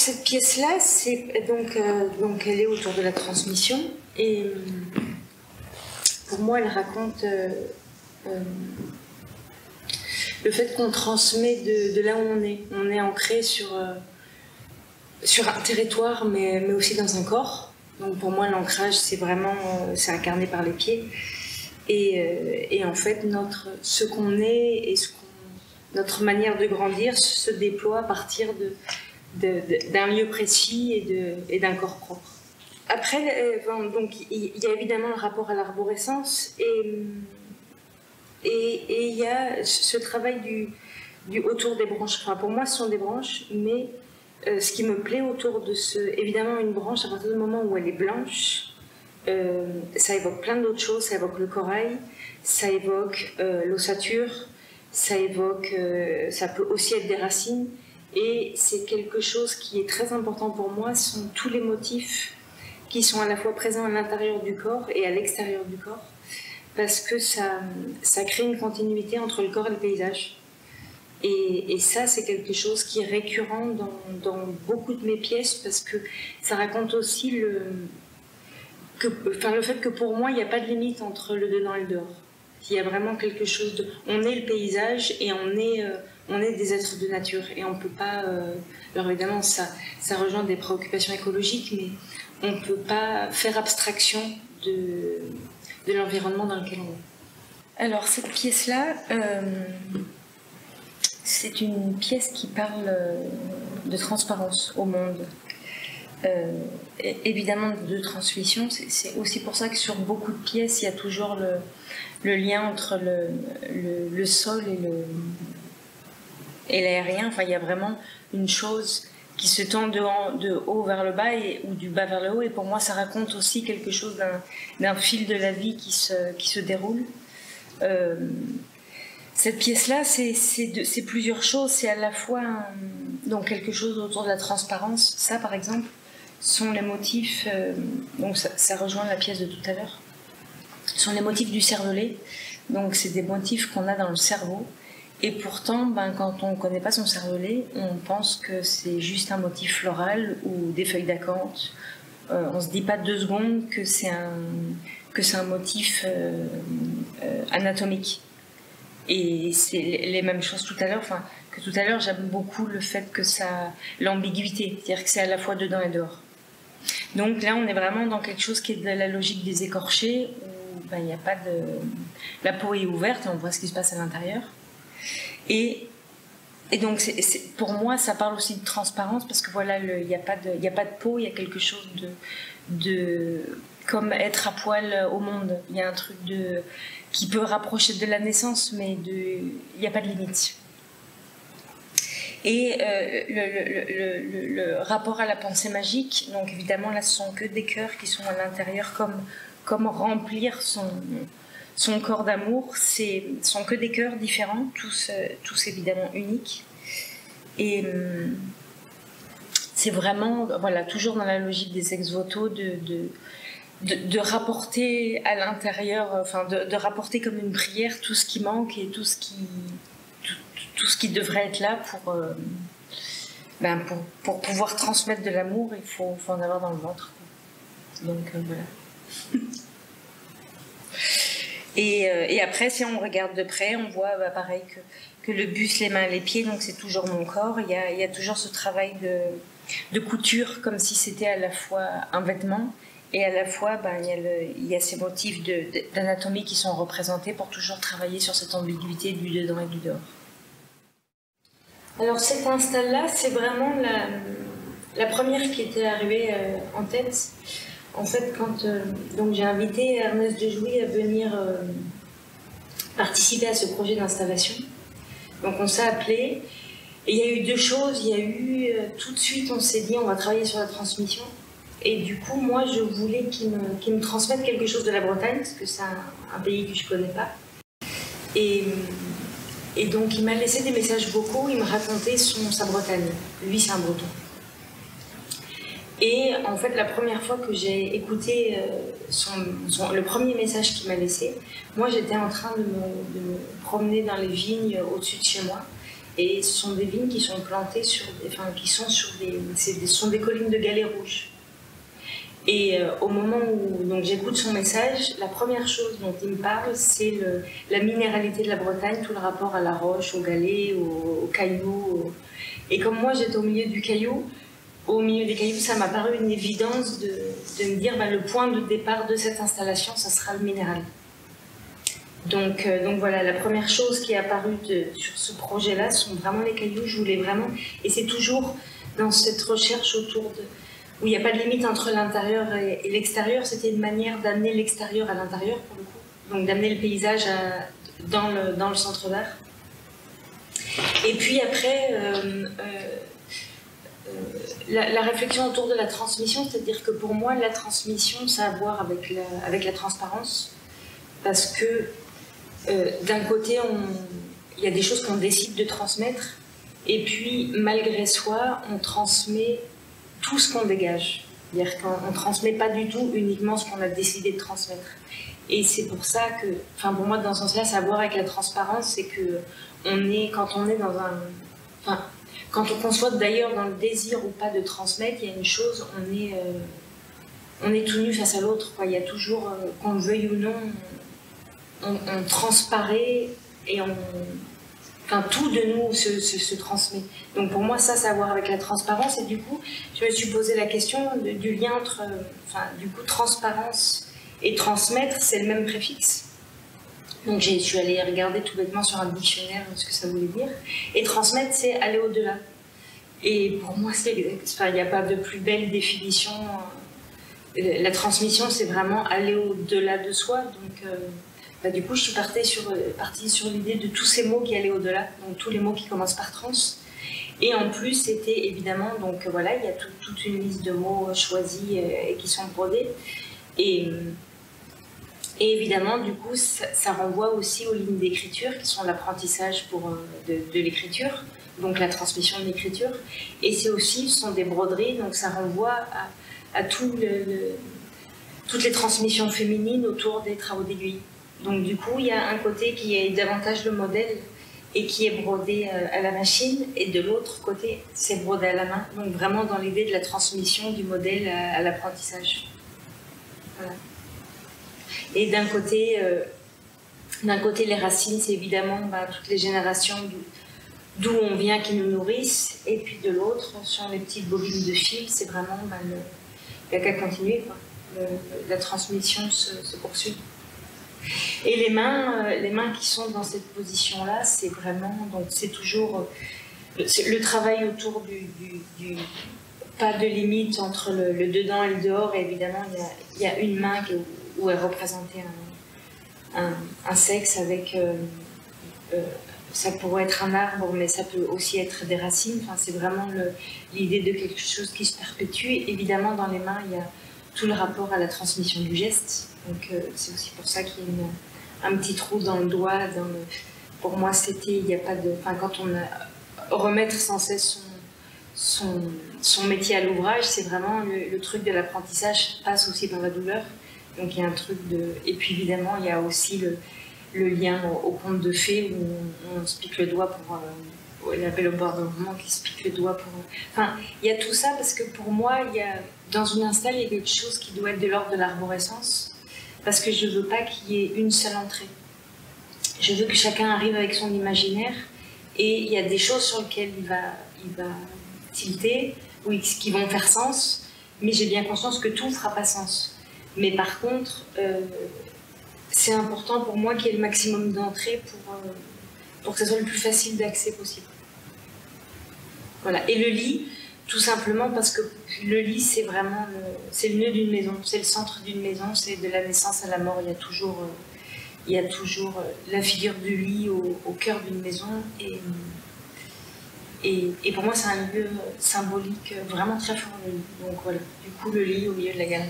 cette pièce-là, donc elle est autour de la transmission, et pour moi, elle raconte le fait qu'on transmet de là où on est. On est ancré sur un territoire, mais aussi dans un corps. Donc pour moi, l'ancrage, c'est vraiment, c'est incarné par les pieds. Et en fait, ce qu'on est et notre manière de grandir se déploie à partir d'un lieu précis et d'un corps propre. Après, donc, il y a évidemment le rapport à l'arborescence et il y a ce travail autour des branches. Enfin, pour moi, ce sont des branches, mais ce qui me plaît autour de évidemment, une branche, à partir du moment où elle est blanche, ça évoque plein d'autres choses. Ça évoque le corail, ça évoque l'ossature, ça peut aussi être des racines. Et c'est quelque chose qui est très important pour moi, ce sont tous les motifs qui sont à la fois présents à l'intérieur du corps et à l'extérieur du corps, parce que ça crée une continuité entre le corps et le paysage. Et ça, c'est quelque chose qui est récurrent dans beaucoup de mes pièces, parce que ça raconte aussi le fait que pour moi, il n'y a pas de limite entre le dedans et le dehors. Il y a vraiment quelque chose de... On est le paysage et on est des êtres de nature. Et on ne peut pas... alors évidemment, ça rejoint des préoccupations écologiques, mais on ne peut pas faire abstraction de l'environnement dans lequel on est. Alors, cette pièce-là, c'est une pièce qui parle de transparence au monde. Évidemment de transmission, c'est aussi pour ça que sur beaucoup de pièces, il y a toujours le lien entre le sol et l'aérien. Enfin, il y a vraiment une chose qui se tend de haut vers le bas ou du bas vers le haut, et pour moi ça raconte aussi quelque chose d'un fil de la vie qui se déroule. Cette pièce-là, c'est plusieurs choses. C'est à la fois donc quelque chose autour de la transparence. Ça, par exemple, sont les motifs, donc ça rejoint la pièce de tout à l'heure, sont les motifs du cervelet. Donc c'est des motifs qu'on a dans le cerveau, et pourtant quand on ne connaît pas son cervelet, on pense que c'est juste un motif floral ou des feuilles d'acanthe. On ne se dit pas 2 secondes que c'est un motif anatomique. Et c'est les mêmes choses tout à l'heure, que tout à l'heure, j'aime beaucoup le fait que l'ambiguïté, c'est-à-dire que c'est à la fois dedans et dehors. Donc là, on est vraiment dans quelque chose qui est de la logique des écorchés, où il n'y a pas la peau est ouverte et on voit ce qui se passe à l'intérieur. Et donc, pour moi, ça parle aussi de transparence, parce que voilà, il n'y a pas de peau, il y a quelque chose de comme être à poil au monde. Il y a un truc qui peut rapprocher de la naissance, mais il n'y a pas de limite. Et le rapport à la pensée magique, donc évidemment là ce sont que des cœurs qui sont à l'intérieur, comme remplir son corps d'amour, ce sont que des cœurs différents, tous évidemment uniques. Et c'est vraiment, voilà, toujours dans la logique des ex-voto de rapporter à l'intérieur, enfin de rapporter comme une prière tout ce qui manque et tout ce qui devrait être là pour pouvoir transmettre de l'amour. Il faut en avoir dans le ventre. Donc voilà. Et après, si on regarde de près, on voit pareil que le buste, les mains, les pieds, donc c'est toujours mon corps. Il y a toujours ce travail de couture, comme si c'était à la fois un vêtement, et à la fois il y a ces motifs d'anatomie qui sont représentés pour toujours travailler sur cette ambiguïté du dedans et du dehors. Alors cette install-là, c'est vraiment la première qui était arrivée en tête. En fait, donc j'ai invité Ernest Dejouy à venir participer à ce projet d'installation. Donc on s'est appelé, et il y a eu 2 choses. Il y a eu tout de suite, on s'est dit on va travailler sur la transmission. Et du coup, moi, je voulais qu'il me transmette quelque chose de la Bretagne, parce que c'est un pays que je ne connais pas. Et donc, il m'a laissé des messages vocaux, il me racontait sa Bretagne. Lui, c'est un Breton. Et en fait, la première fois que j'ai écouté le premier message qu'il m'a laissé, moi, j'étais en train de me promener dans les vignes au-dessus de chez moi. Et ce sont des vignes qui sont plantées sur, qui sont sur ce sont des collines de galets rouges. Et au moment où j'écoute son message, la première chose dont il me parle, c'est la minéralité de la Bretagne, tout le rapport à la roche, au galet, au caillou. Et comme moi j'étais au milieu du caillou, au milieu des cailloux, ça m'a paru une évidence de me dire le point de départ de cette installation, ça sera le minéral. Donc voilà, la première chose qui est apparue sur ce projet-là sont vraiment les cailloux. Je voulais vraiment, et c'est toujours dans cette recherche autour où il n'y a pas de limite entre l'intérieur et l'extérieur, c'était une manière d'amener l'extérieur à l'intérieur pour le coup, donc d'amener le paysage dans le centre d'art. Et puis après, la réflexion autour de la transmission, c'est-à-dire que pour moi, la transmission, ça a à voir avec la transparence, parce que d'un côté, il y a des choses qu'on décide de transmettre, et puis malgré soi, on transmet tout ce qu'on dégage. C'est-à-dire qu'on ne transmet pas du tout uniquement ce qu'on a décidé de transmettre. Et c'est pour ça que, pour moi, dans ce sens-là, ça a à voir avec la transparence, c'est que quand on est dans un... quand on conçoit d'ailleurs dans le désir ou pas de transmettre, il y a une chose, on est tout nu face à l'autre. Il y a toujours, qu'on le veuille ou non, on transparaît et tout de nous se transmet. Donc pour moi, ça a à voir avec la transparence. Et du coup, je me suis posé la question du lien entre, du coup, transparence et transmettre, c'est le même préfixe. Donc je suis allée regarder tout bêtement sur un dictionnaire ce que ça voulait dire. Et transmettre, c'est aller au-delà. Et pour moi, il n'y a pas de plus belle définition. La transmission, c'est vraiment aller au-delà de soi. Donc du coup, je suis partie sur l'idée de tous ces mots qui allaient au-delà, donc tous les mots qui commencent par trans. Et en plus, c'était évidemment, donc voilà, il y a toute une liste de mots choisis et qui sont brodés. Et évidemment, du coup, ça renvoie aussi aux lignes d'écriture qui sont l'apprentissage de l'écriture, donc la transmission de l'écriture. Et ce sont des broderies, donc ça renvoie à toutes les transmissions féminines autour des travaux d'aiguille. Donc du coup, il y a un côté qui est davantage le modèle et qui est brodé à la machine, et de l'autre côté, c'est brodé à la main. Donc vraiment dans l'idée de la transmission du modèle à l'apprentissage. Voilà. Et d'un côté, les racines, c'est évidemment toutes les générations d'où on vient qui nous nourrissent, et puis de l'autre, sur les petites bobines de fil, c'est vraiment, il n'y a qu'à continuer, quoi. La transmission se poursuit. Et les mains qui sont dans cette position-là, c'est vraiment, donc c'est toujours le travail autour pas de limite entre le dedans et le dehors. Et évidemment, il y a une main où est représenté un sexe avec, ça pourrait être un arbre, mais ça peut aussi être des racines. C'est vraiment l'idée de quelque chose qui se perpétue. Évidemment, dans les mains, il y a tout le rapport à la transmission du geste. Donc c'est aussi pour ça qu'il y a un petit trou dans le doigt. Pour moi, il n'y a pas de... quand on remettre sans cesse son métier à l'ouvrage, c'est vraiment le truc de l'apprentissage passe aussi dans la douleur. Donc il y a un truc de... Et puis évidemment, il y a aussi le lien au conte de fées où on se pique le doigt pour... la belle au bord d'un moment qui se pique le doigt pour... il y a tout ça parce que pour moi, dans une install, il y a quelque chose qui doit être de l'ordre de l'arborescence. Parce que je ne veux pas qu'il y ait une seule entrée. Je veux que chacun arrive avec son imaginaire, et il y a des choses sur lesquelles il va tilter, ou qui vont faire sens, mais j'ai bien conscience que tout ne fera pas sens. Mais par contre, c'est important pour moi qu'il y ait le maximum d'entrées pour que ce soit le plus facile d'accès possible. Voilà. Et le lit, tout simplement parce que le lit, c'est vraiment c'est le nœud d'une maison, c'est le centre d'une maison, c'est de la naissance à la mort. Il y a toujours la figure du lit au cœur d'une maison. Et pour moi, c'est un lieu symbolique vraiment très fort, le lit. Donc voilà, du coup, le lit au milieu de la galerie.